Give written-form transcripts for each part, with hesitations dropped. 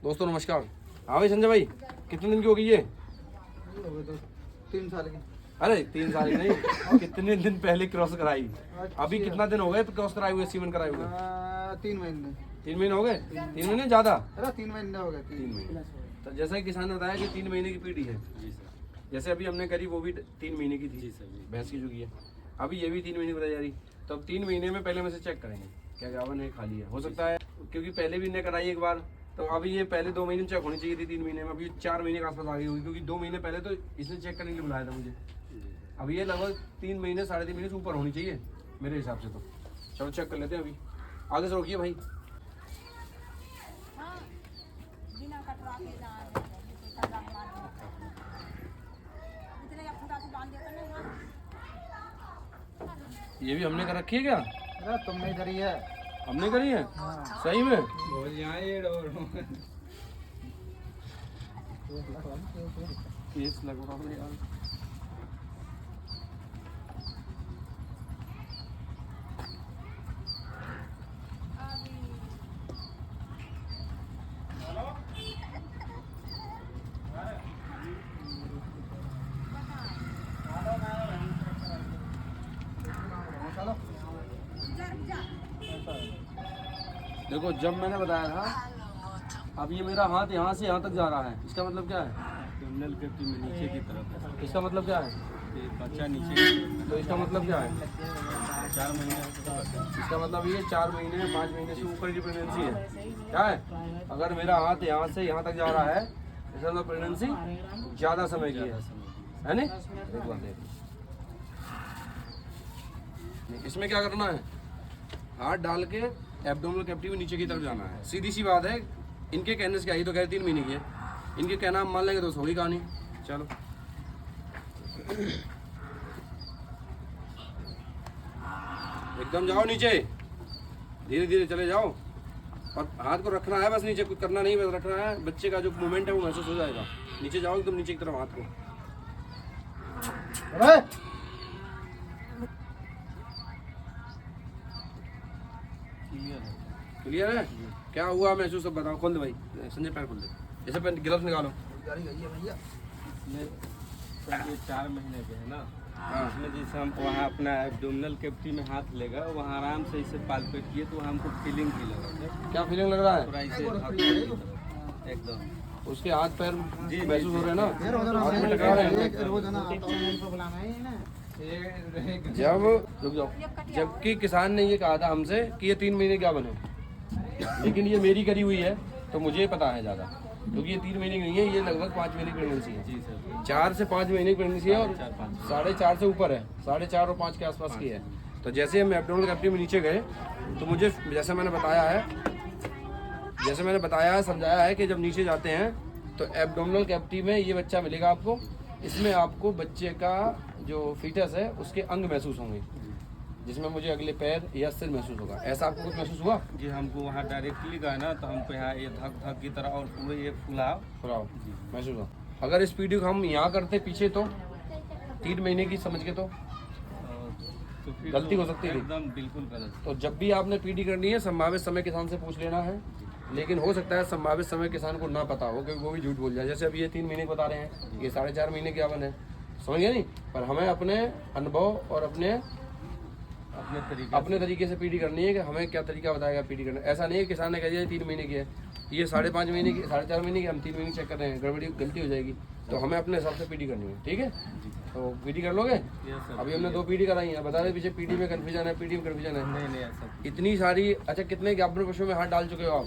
दोस्तों नमस्कार। हाँ भाई संजय भाई, कितने दिन की हो गई ये? हो गए तो 3 साल की। अरे 3 साल की नहीं, कितने दिन पहले क्रॉस कराई? अभी कितना दिन हो गए क्रॉस कराए हुए, सीमेंट कराए हुए? 3 महीने। 3 महीने हो गए? 3 महीने ज़्यादा? अरे 3 महीने हो गए। 3 महीने। तो जैसा कि किसान ने बताया कि 3 महीने की पीढ़ी है। जी सर। जैसे अभी हमने करी वो भी 3 महीने की थी। जी सर, जी। भैंस की जो की है, अभी ये भी 3 महीने की बताई जा रही। तो अब 3 महीने में पहले में से चेक करेंगे क्या गावन है खाली है। हो सकता है क्योंकि पहले भी इन्हें कराई एक बार, तो अभी ये पहले 2 महीने में चेक होनी चाहिए थी, 3 महीने में अभी 4 महीने के आसपास आ गई होगी, क्योंकि 2 महीने पहले तो इसने चेक करने के लिए बुलाया था मुझे। अभी ये लगभग 3 महीने 3.5 महीने से ऊपर होनी चाहिए मेरे हिसाब से। तो चलो चेक कर लेते हैं। अभी आगे से रोकिए भाई। ये भी हमने कर रखी है क्या? अरे तुमने करी है। हमने करी है? सही में? केस लग रहा है यार। देखो जब मैंने बताया था, अब ये मेरा हाथ यहाँ से यहाँ तक जा रहा है, इसका मतलब क्या है? टर्मिनल कैप्टी में नीचे की तरफ है। इसका मतलब क्या है? ये बच्चा नीचे की तरफ है। तो इसका मतलब क्या है? 4 महीने का बच्चा। इसका मतलब ये 4 महीने 5 महीने से ऊपर की प्रेगनेंसी है। क्या है? अगर मेरा हाथ यहाँ से यहाँ तक जा रहा है, इसका मतलब प्रेगनेंसी ज़्यादा समय की है नहीं? एक बार देखिए, इसमें क्या करना है? हाथ डाल के एब्डोमिनल कैविटी में नीचे की तरफ जाना है। सीधी सी बात है। इनके कहने से क्या, ये तो कह रहे 3 महीने की है, इनके कहना हम मान लेंगे तो होगी कहानी। चलो एकदम जाओ नीचे, धीरे धीरे चले जाओ, और हाथ को रखना है बस नीचे, कुछ करना नहीं, बस रखना है। बच्चे का जो मूवमेंट है वो महसूस हो जाएगा। नीचे जाओ एकदम नीचे की तरफ हाथ को। अरे क्लियर है? क्या हुआ महसूस सब बताओ। खोल दे भाई संजय, पैर खोल दे। जैसे पैर ग्लव्स निकालो। गाड़ी गई है भैया। इसमें ये 4 महीने के है ना। हाँ। इसमें जैसे हम वहाँ अपना एब्डोमिनल कैविटी में हाथ लेगा, वहाँ आराम से इसे पालपेट किए तो हमको फीलिंग लगा। क्या फीलिंग लग रहा है? पूरा इसे एकदम उसके हाथ पैर जी, महसूस हो रहे हैं ना? फिर उधर हाथ में लगा रहे हैं। एक रोजाना को बुलाना है ना। जब रुक जाओ, जबकि किसान ने ये कहा था हमसे कि ये 3 महीने क्या बने, लेकिन ये मेरी करी हुई है तो मुझे पता है ज़्यादा, क्योंकि ये 3 महीने की नहीं है, ये लगभग 5 महीने की प्रेगनेंसी है। जी सर। 4 से 5 महीने की प्रेगनेंसी है, और 4-5 4.5 से ऊपर है, 4.5 और 5 के आसपास की है। तो जैसे हम एब्डोमिनल कैविटी में नीचे गए तो मुझे जैसे मैंने बताया है समझाया है कि जब नीचे जाते हैं तो एब्डोमिनल कैविटी में ये बच्चा मिलेगा आपको। इसमें आपको बच्चे का जो फीटस है उसके अंग महसूस होंगे, जिसमें मुझे अगले पैर या सिर महसूस होगा। ऐसा आपको कुछ महसूस हुआ? जी, हमको वहाँ डायरेक्टली गए ना तो हमको यहाँ ये धक धक की तरह और पूरे ये फुलाव फुलाव महसूस हुआ। अगर इस पीढ़ी को हम यहाँ करते पीछे तो 3 महीने की समझ के तो फिर गलती तो हो सकती थी। एकदम बिल्कुल गलत। तो जब भी आपने पीढ़ी करनी है संभावित समय किसान से पूछ लेना है, लेकिन हो सकता है संभावित समय किसान को ना पता हो, क्योंकि वो भी झूठ बोल जाए। जैसे अभी ये 3 महीने बता रहे हैं, ये 4.5 महीने की गावन है, समझ गए नहीं? पर हमें अपने अनुभव और अपने तरीके से पीढ़ी करनी है कि हमें क्या तरीका बताएगा पीढ़ी करना। ऐसा नहीं है किसान ने कह दिया 3 महीने की है, ये 5.5 महीने की 4.5 महीने की, हम 3 महीने चेक कर रहे हैं, गड़बड़ी गलती हो जाएगी। तो हमें अपने हिसाब से पीढ़ी करनी है, ठीक है? तो पीढ़ी कर लोगे? अभी हमने 2 पीढ़ी कराई है, बता रहे पीछे पीढ़ी में कन्फ्यूजन है, पीढ़ी में कन्फ्यूजन है। नहीं ऐसा इतनी सारी। अच्छा, कितने ज्ञापन पशु में हाथ डाल चुके हो आप?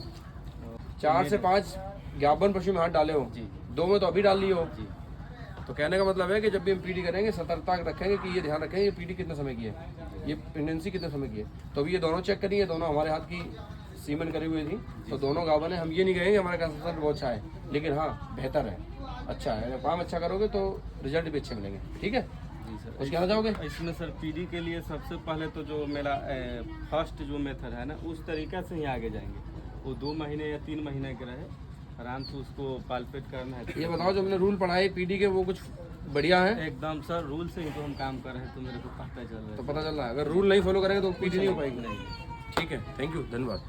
4 से 5 ज्ञापन पशु में हाथ डाले हो जी। 2 में तो अभी डाल लिए हो जी। तो कहने का मतलब है कि जब भी हम पीढ़ी करेंगे सतर्कता रखेंगे कि ये ध्यान रखेंगे ये पीढ़ी कितने समय की है, ये प्रेगनेंसी कितने समय की है। तो अभी ये दोनों चेक करिए, दोनों हमारे हाथ की सीमेंट करी हुई थी, तो दोनों गावन है। हम ये नहीं कहेंगे हमारा कंसल्टेंट बहुत अच्छा है, लेकिन हाँ बेहतर है, अच्छा है। अगर काम अच्छा करोगे तो रिजल्ट भी अच्छे मिलेंगे, ठीक है? जी सर। कुछ कहना चाहोगे? इसमें सर पीढ़ी के लिए सबसे पहले तो जो मेरा फर्स्ट जो मेथड है ना, उस तरीका से ही आगे जाएंगे। वो 2 महीने या 3 महीने के रहे, आराम से उसको पालपेट करना है। ये बताओ, जो हमने रूल पढ़ाए पीढ़ी के वो कुछ बढ़िया है? एकदम सर, रूल से ही तो हम काम कर रहे हैं, तो मेरे को पता चल रहा है। तो पता चल रहा है, अगर रूल नहीं फॉलो करेंगे तो पीढ़ी नहीं हो पाएगी। नहीं। ठीक है, थैंक यू, धन्यवाद।